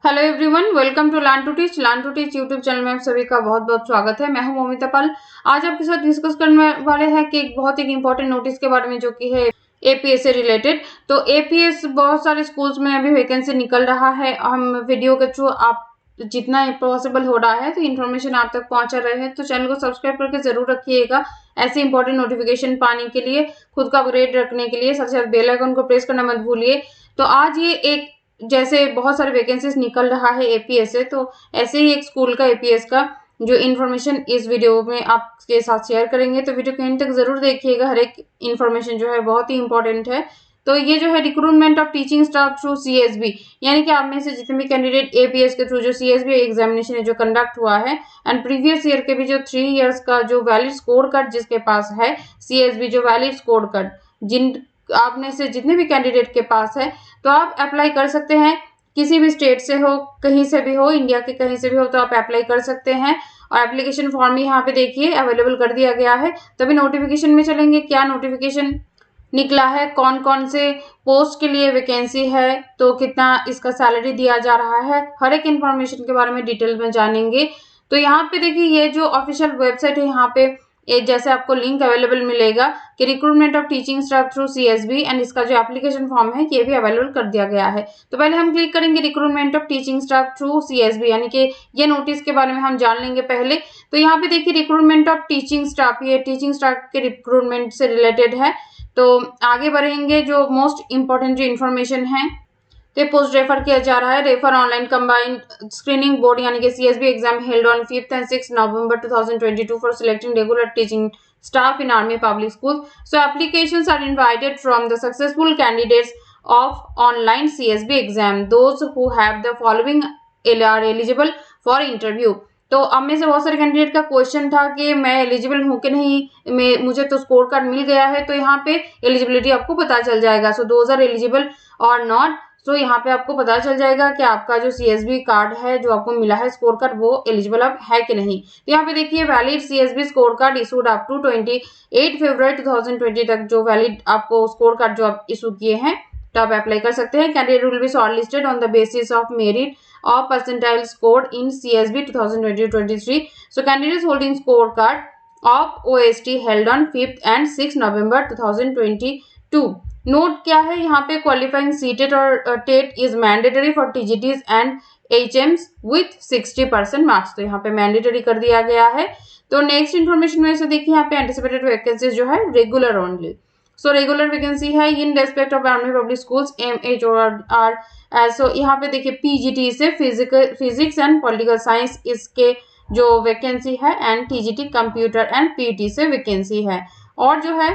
Hello everyone, welcome to learn to teach YouTube channel में आप सभी का बहुत बहुत स्वागत है। मैं हूं मोमिता पाल। आज आपके साथ डिस्कस करने वाले हैं कि एक बहुत ही इंपॉर्टेंट नोटिस के बारे में, जो कि है एपीएस से रिलेटेड। तो एपीएस बहुत सारे स्कूल्स में अभी वैकेंसी निकल रहा है। हम वीडियो के थ्रू आप जितना पॉसिबल हो रहा है तो इन्फॉर्मेशन आप तक पहुंचा रहे हैं। तो चैनल को सब्सक्राइब करके जरूर रखिएगा ऐसे इंपॉर्टेंट नोटिफिकेशन पाने के लिए, खुद का अपग्रेड रखने के लिए। साथ साथ बेल आइकन को प्रेस करना मत भूलिए। तो आज ये एक जैसे बहुत सारे वैकेंसीज निकल रहा है एपीएस से, तो ऐसे ही एक स्कूल का एपीएस का जो इन्फॉर्मेशन इस वीडियो में आपके साथ शेयर करेंगे। तो वीडियो के एंड तक जरूर देखिएगा, हर एक इन्फॉर्मेशन जो है बहुत ही इंपॉर्टेंट है। तो ये जो है recruitment of teaching staff through CSB, यानी कि आप में से जितने भी कैंडिडेट एपीएस के थ्रू जो सीएसबी एग्जामिनेशन है जो कंडक्ट हुआ है, एंड प्रीवियस ईयर के भी जो 3 इयर्स का जो वैलिड स्कोर कार्ड जिसके पास है, सीएसबी जो वैलिड स्कोर कार्ड जिन आप में से जितने भी कैंडिडेट के पास है, तो आप अप्लाई कर सकते हैं। किसी भी स्टेट से हो, कहीं से भी हो, इंडिया के कहीं से भी हो, तो आप अप्लाई कर सकते हैं। और एप्लीकेशन फॉर्म यहाँ पे देखिए अवेलेबल कर दिया गया है। तभी नोटिफिकेशन में चलेंगे, क्या नोटिफिकेशन निकला है, कौन कौन से पोस्ट के लिए वैकेंसी है, तो कितना इसका सैलरी दिया जा रहा है, हर एक इन्फॉर्मेशन के बारे में डिटेल में जानेंगे। तो यहाँ पे देखिए ये जो ऑफिशियल वेबसाइट है, यहाँ पे जैसे आपको लिंक अवेलेबल मिलेगा कि recruitment of teaching staff through CSB, and इसका जो एप्लीकेशन फॉर्म है ये भी अवेलेबल कर दिया गया है। तो पहले हम क्लिक करेंगे recruitment of teaching staff through CSB, यानी कि ये नोटिस के बारे में हम जान लेंगे पहले। तो यहाँ पे देखिए रिक्रूटमेंट ऑफ टीचिंग स्टाफ, ये टीचिंग स्टाफ के रिक्रूटमेंट से रिलेटेड है। तो आगे बढ़ेंगे, जो मोस्ट इंपॉर्टेंट जो इन्फॉर्मेशन है तो पोस्ट रेफर किया जा रहा है। Refer online combined screening board, यानी कि CSB exam held on 5th and 6th November 2022 for selecting regular teaching staff in army public schools. So applications are invited from the successful candidates of online CSB exam. Those who have the following are eligible for interview. तो अब में से बहुत सारे candidate का question था कि मैं एलिजिबल हूँ कि नहीं, मुझे तो स्कोर कार्ड मिल गया है। तो यहाँ पे एलिजिबिलिटी आपको पता चल जाएगा। सो दोज आर एलिजिबल और नॉट। तो यहाँ पे आपको पता चल जाएगा कि आपका जो सीएसबी कार्ड है जो आपको मिला है स्कोर कार्ड, वो एलिजिबल अब है कि नहीं। तो यहाँ पे देखिए valid CSB score card issued up to 28 फरवरी 2020 तक, जो वैलिड आपको स्कोर कार्ड जो आप इशू किए हैं तो आप अप्लाई कर सकते हैं। Candidate will be shortlisted on the basis of merit of percentile scored in CSB 2020-23. So candidates holding scorecard of OST held on 5th and 6th November 2022. Note क्या है यहाँ पे, क्वालिफाइंग सीटेट और TET is mandatory for TGTs and HMs with 60% marks. तो यहाँ पे mandatory कर दिया गया है। तो नेक्स्ट इन्फॉर्मेशन में से देखिए यहाँ पे एंटिसिपेटेड वैकेंसीज जो है regular only. So regular vacancy है in respect of army public schools MHOR। So यहाँ पे देखिए पीजीटी से फिजिक्स एंड पॉलिटिकल साइंस इसके जो वैकेंसी है, and TGT computer and PT से वैकेंसी है। और जो है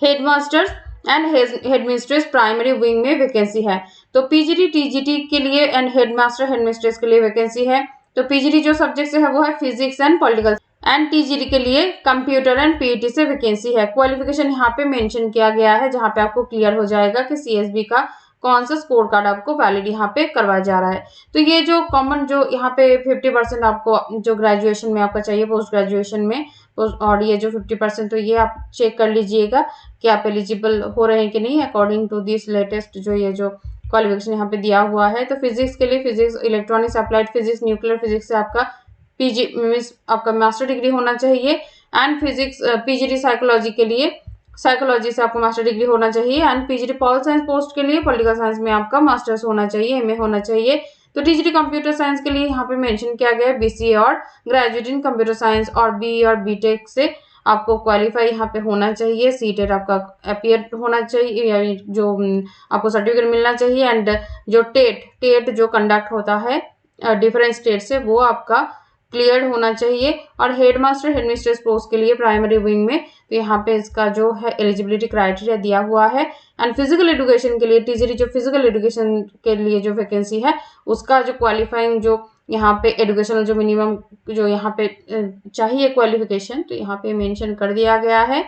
headmasters and headmistress primary wing में वैकेंसी है। तो पीजीटी टीजीटी के लिए एंड हेडमास्टर हेडमिस्ट्रेस के लिए वैकेंसी है। तो पीजीटी जो सब्जेक्ट है वो है physics and political, and TGT के लिए कंप्यूटर एंड पीईटी से वैकेंसी है। क्वालिफिकेशन यहाँ पे मेंशन किया गया है, जहाँ पे आपको क्लियर हो जाएगा कि सीएसबी का कौन सा स्कोर कार्ड आपको वैलिड यहाँ पे करवाया जा रहा है। तो ये जो कॉमन जो यहाँ पे 50% आपको जो ग्रेजुएशन में आपका चाहिए, पोस्ट ग्रेजुएशन में, और ये जो 50%, तो ये आप चेक कर लीजिएगा कि आप एलिजिबल हो रहे हैं कि नहीं अकॉर्डिंग टू दिस लेटेस्ट जो ये जो क्वालिफिकेशन यहाँ पे दिया हुआ है। तो फिजिक्स के लिए physics, electronics, applied physics, nuclear physics से आपका पीजी मीन्स आपका मास्टर डिग्री होना चाहिए। एंड फिजिक्स पीजीटी साइकोलॉजी के लिए साइकोलॉजी से आपको मास्टर डिग्री होना चाहिए। And PGT pol science post के लिए पॉलिटिकल साइंस में आपका मास्टर्स होना चाहिए, एमए होना चाहिए। तो टीजीटी कंप्यूटर साइंस के लिए यहाँ पे मेंशन किया गया है बीसीए और ग्रेजुएट इन कंप्यूटर साइंस, और बीई और बीटेक से आपको क्वालिफाई यहाँ पे होना चाहिए। सीटेट आपका अपीयर होना चाहिए, जो आपको सर्टिफिकेट मिलना चाहिए। एंड जो टेट जो कंडक्ट होता है डिफरेंट स्टेट से, वो आपका क्लियर होना चाहिए। और हेडमास्टर हेडमिस्ट्रेस पोस्ट के लिए प्राइमरी विंग में, तो यहाँ पे इसका जो है एलिजिबिलिटी क्राइटेरिया दिया हुआ है। एंड फिजिकल एजुकेशन के लिए टीजीटी जो फिजिकल एजुकेशन के लिए जो वैकेंसी है, उसका जो क्वालिफाइंग जो यहाँ पे एजुकेशनल जो मिनिमम जो यहाँ पे चाहिए क्वालिफिकेशन, तो यहाँ पे मेंशन कर दिया गया है।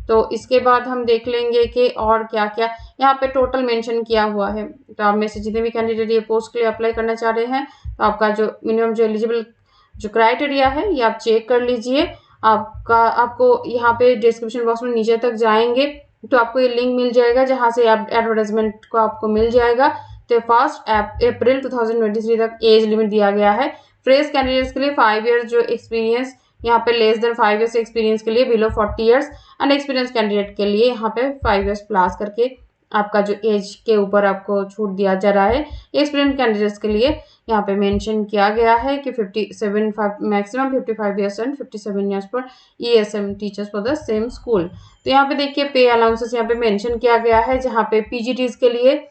तो इसके बाद हम देख लेंगे कि और क्या क्या यहाँ पे टोटल मेंशन किया हुआ है। तो आप में से जितने भी कैंडिडेट ये पोस्ट के लिए अप्लाई करना चाह रहे हैं, तो आपका जो मिनिमम जो एलिजिबल जो क्राइटेरिया है ये आप चेक कर लीजिए। आपको यहाँ पे डिस्क्रिप्शन बॉक्स में नीचे तक जाएंगे तो आपको ये लिंक मिल जाएगा, जहाँ से आप एडवर्टाइजमेंट को आपको मिल जाएगा 1 अप्रैल 2023 तक एज लिमिट दिया गया है। फ्रेश कैंडिडेट्स के लिए 5 ईयर्स जो एक्सपीरियंस यहाँ पे लेस देन 5 ईयर्स एक्सपीरियंस के लिए below 40 years and experience candidate के लिए यहाँ पे 5 ईयर्स प्लस करके आपका जो एज के ऊपर आपको छूट दिया जा रहा है। एक्सपीरियंस कैंडिडेट्स के लिए यहाँ पे मेंशन किया गया है कि 57 maximum 55 years and 57 years for ESM teachers for the same school. तो यहाँ पे देखिए पे अलाउंसेस यहाँ पे मेंशन किया गया है, जहाँ पे PGTs के लिए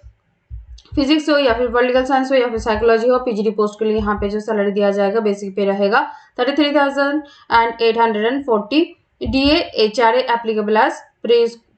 फिजिक्स हो या फिर पॉलिटिकल साइंस हो या फिर साइकोलॉजी हो, PGT पोस्ट के लिए यहाँ पे जो सैलरी दिया जाएगा बेसिक पे रहेगा 33,840 DA HRA applicable as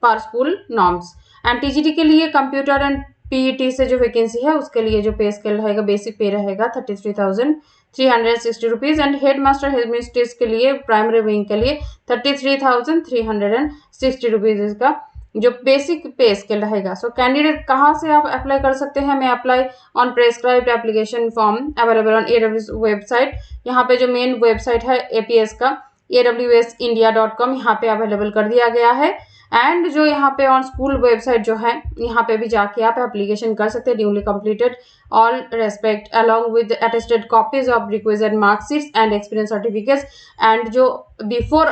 per school norms. And TGT के लिए कंप्यूटर एंड PET से जो वैकेंसी है उसके लिए जो पे स्केल रहेगा बेसिक पे रहेगा 33,360 rupees and head master head mistress के लिए प्राइमरी विंग के लिए 33,360 रुपीज इसका जो बेसिक पे स्केल रहेगा। सो कैंडिडेट कहाँ से आप अप्लाई कर सकते हैं? मैं apply on prescribed application form available on AWS website. यहाँ पे जो मेन वेबसाइट है APS का awsindia.com यहाँ पे अवेलेबल कर दिया गया है। एंड जो यहाँ पे ऑन स्कूल वेबसाइट जो है यहाँ पे भी जाके आप एप्लीकेशन कर सकते हैं। Newly completed all respect along with attested copies of requisite marksheets and experience certificates and जो बिफोर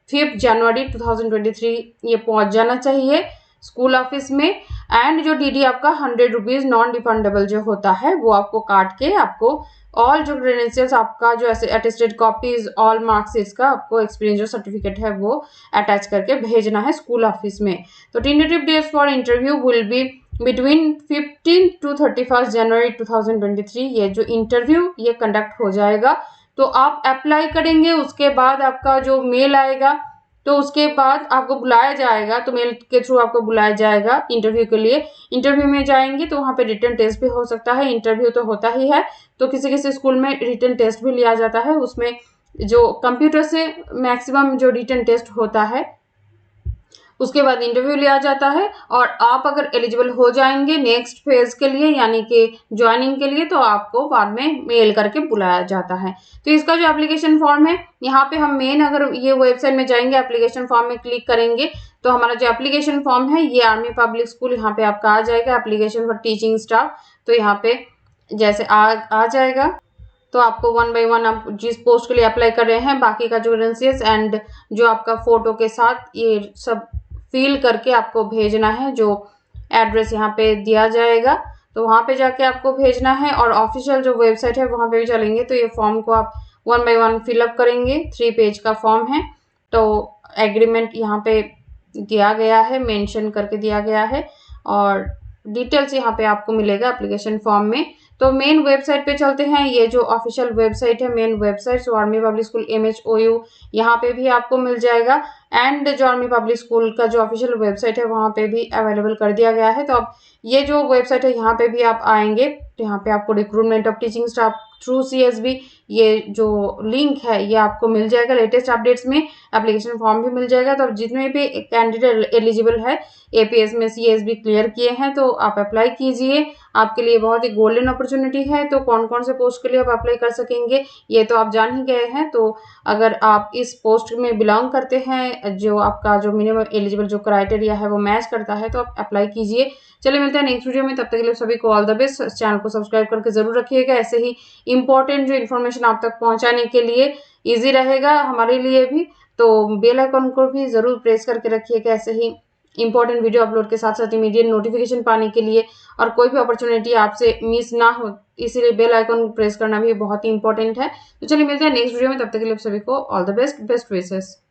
5 जनवरी 2023 ये पहुंच जाना चाहिए स्कूल ऑफिस में। एंड जो DD आपका 100 रुपीज नॉन रिफंडेबल जो होता है वो आपको काट के आपको ऑल जो क्रेडेंशियल्स आपका जो ऐसे अटेस्टेड कॉपीज ऑल मार्कशीट्स का आपको एक्सपीरियंस जो सर्टिफिकेट है वो अटैच करके भेजना है स्कूल ऑफिस में। तो tentative dates for interview will be between 15 to 31 January 2023 ये जो इंटरव्यू ये कंडक्ट हो जाएगा। तो आप अप्लाई करेंगे, उसके बाद आपका जो मेल आएगा तो उसके बाद आपको बुलाया जाएगा, तो मेल के थ्रू आपको बुलाया जाएगा इंटरव्यू के लिए। इंटरव्यू में जाएंगे तो वहाँ पे रिटन टेस्ट भी हो सकता है, इंटरव्यू तो होता ही है। तो किसी किसी स्कूल में रिटन टेस्ट भी लिया जाता है, उसमें जो कंप्यूटर से मैक्सिमम जो रिटन टेस्ट होता है उसके बाद इंटरव्यू लिया जाता है। और आप अगर एलिजिबल हो जाएंगे नेक्स्ट फेज के लिए यानी कि ज्वाइनिंग के लिए तो आपको बाद में मेल करके बुलाया जाता है। तो इसका जो एप्लीकेशन फॉर्म है यहाँ पे हम मेन अगर ये वेबसाइट में जाएंगे एप्लीकेशन फॉर्म में क्लिक करेंगे तो हमारा जो एप्लीकेशन फॉर्म है ये आर्मी पब्लिक स्कूल यहाँ पे आपका आ जाएगा। एप्लीकेशन फॉर टीचिंग स्टाफ तो यहाँ पे जैसे आ जाएगा तो आपको 1 by 1 आप जिस पोस्ट के लिए अप्लाई कर रहे हैं बाकी का जो क्रेडेंशियल्स एंड जो आपका फोटो के साथ ये सब फिल करके आपको भेजना है। जो एड्रेस यहाँ पे दिया जाएगा तो वहाँ पे जाके आपको भेजना है। और ऑफिशियल जो वेबसाइट है वहाँ पे भी चलेंगे तो ये फॉर्म को आप 1 by 1 फिलअप करेंगे। 3 पेज का फॉर्म है। तो एग्रीमेंट यहाँ पे दिया गया है, मेंशन करके दिया गया है और डिटेल्स यहाँ पे आपको मिलेगा एप्लीकेशन फॉर्म में। तो मेन वेबसाइट पे चलते हैं। ये जो ऑफिशियल वेबसाइट है main website so army public school MHOU यहाँ पे भी आपको मिल जाएगा। एंड जो आर्मी पब्लिक स्कूल का जो ऑफिशियल वेबसाइट है वहाँ पे भी अवेलेबल कर दिया गया है। तो अब ये जो वेबसाइट है यहाँ पे भी आप आएंगे तो यहाँ पे आपको recruitment of teaching staff through CSB ये जो लिंक है ये आपको मिल जाएगा। लेटेस्ट अपडेट्स में एप्लीकेशन फॉर्म भी मिल जाएगा। तो अब जितने भी कैंडिडेट एलिजिबल है APS में CSB क्लियर किए हैं तो आप अप्लाई कीजिए। आपके लिए बहुत ही गोल्डन अपॉर्चुनिटी है। तो कौन कौन से पोस्ट के लिए आप अप्लाई कर सकेंगे ये तो आप जान ही गए हैं। तो अगर आप इस पोस्ट में बिलोंग करते हैं जो आपका जो मिनिमम एलिजिबल जो क्राइटेरिया है वो मैच करता है तो आप अप्लाई कीजिए। चलिए मिलते हैं नेक्स्ट वीडियो में, तब तक के लिए सभी को ऑल द बेस्ट। चैनल को सब्सक्राइब करके जरूर रखिएगा। ऐसे ही इंपॉर्टेंट जो इन्फॉर्मेशन आप तक पहुंचाने के लिए ईजी रहेगा हमारे लिए भी। तो बेल आइकन को भी जरूर प्रेस करके रखिएगा ऐसे ही इंपॉर्टेंट वीडियो अपलोड के साथ साथ इमीडिएट नोटिफिकेशन पाने के लिए और कोई भी अपॉर्चुनिटी आपसे मिस ना हो इसीलिए बेल आइकन प्रेस करना भी बहुत ही इंपॉर्टेंट है। तो चलिए मिलते हैं नेक्स्ट वीडियो में, तब तक के लिए सभी को all the best, best wishes.